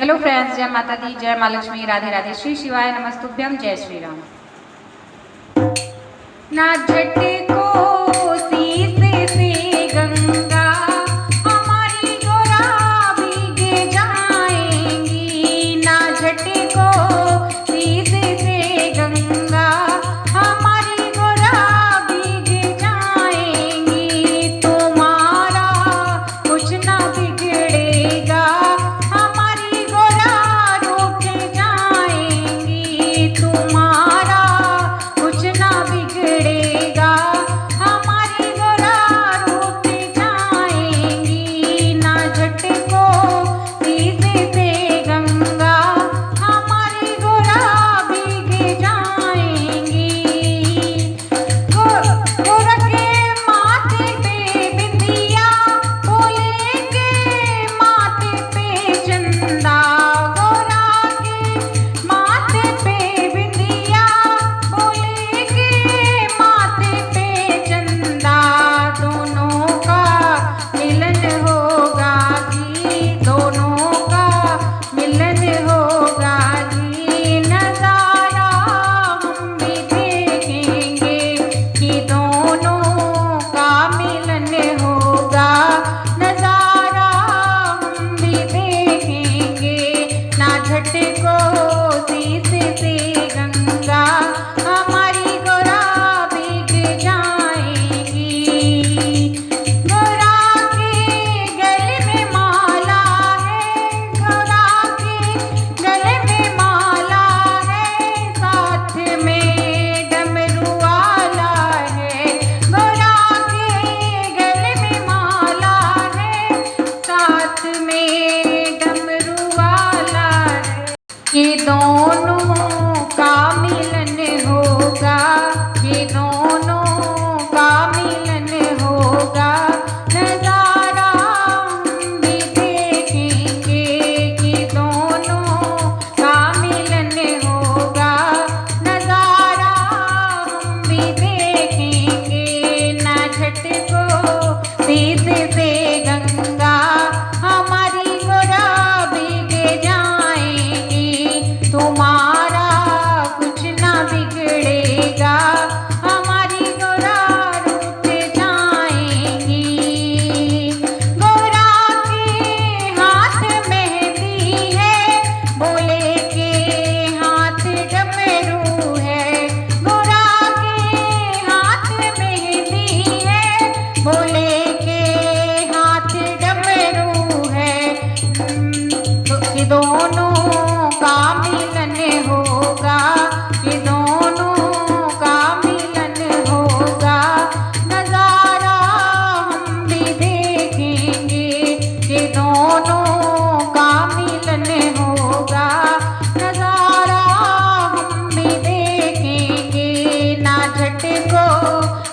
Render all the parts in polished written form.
Hello friends, जय माता दी, जय माँ लक्ष्मी, राधे राधे, श्री शिवाय नमस्तुभ्यम, जय श्री राम। ना झटको शीश से गंगा हमारी गोरा भीग जाएंगी, ना झटको शीश से गंगा हमारी गोरा भीग जाएंगी। तुम्हारा कुछ ना बिगड़ेगा, हमारी गोरा रुक जाएंगी। तुम्हारा कुछ ना बिगड़ेगा, हमारी गोरा रुक जाएंगी। ना झटको शीश से गंगा हमारी गोरा भीग जाएंगी। गोरा के माथे पे बिंदिया, भोले के माथे पे चंदा। गोरा के माथे पे बिंदिया, भोले के माथे पे चंदा। दोनों का मिलन होगा जी, दोनों का मिलन होगा जी। नजारा हम भी देखेंगे कि दोनों का मिलन होगा। नजारा हम भी देखेंगे। ना झटको शीश से गंगा हमारी गोरा भीग जाएंगी। गोरा के गले में माला है, गोरा के गले में माला है, साथ में डमरू वाला है। गोरा के गले में माला है, साथ में डमरू वाला है। ये दोनों का मिलन होगा, ये दोनों का मिलन होगा। नजारा हम भी देखेंगे कि दोनों का मिलन होगा। नजारा हम भी देखेंगे। ना झटको शीश से गंगा हमारी गोरा भीग जाएंगी। तुम्हारा कुछ ना बिगड़ेगा, हमारी गोरा रुक जाएंगी। गोरा के हाथ मेहंदी है, भोले के हाथ डमरू है। गोरा के हाथ मेहंदी है, भोले के हाथ डमरू है। कि दोनों का मिलन होगा, कि दोनों का मिलन होगा। नजारा हम भी देखेंगे कि दोनों का मिलन होगा। नजारा हम भी देखेंगे। ना झटको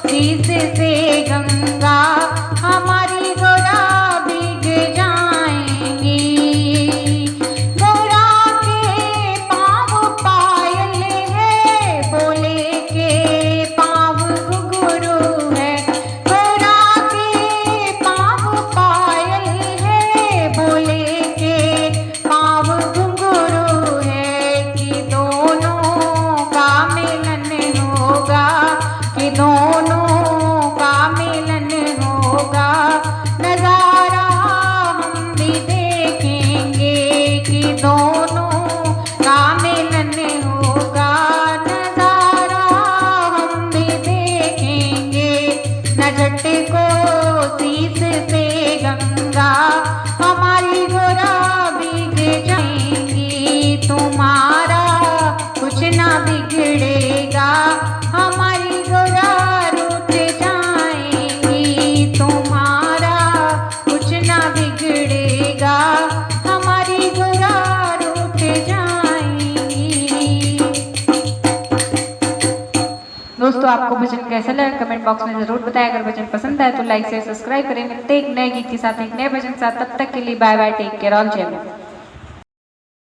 शीश से गंगा हमारी गोरा भीग जाएंगी। गोरा के पाँव पायल है, भोले के पाँव घुंघरू है। गोरा के पाँव पायल है, भोले के पाँव घुंघरू है। कि दोनों का मिलन होगा, कि दोनों का मिलन होगा। नजारा हम भी देखेंगे कि दोनों का मिलन होगा। नजारा हम भी देखेंगे। न झटको शीश से गंगा हमारी गोरा भीग जाएंगी। तुम्हारा कुछ ना बिगड़ेगा, हमारी गोरा रुक जाएंगी। तुम्हारा कुछ ना बिगड़ेगा, हमारी गोरा रुक जाएंगी। दोस्तों, आपको भजन कैसा लगा कमेंट बॉक्स में जरूर बताएं। अगर भजन पसंद आए तो लाइक से सब्सक्राइब करें। मिलते एक नए गीत के साथ, एक नए भजन के साथ। तब तक के लिए bye bye, take care, all जय माता।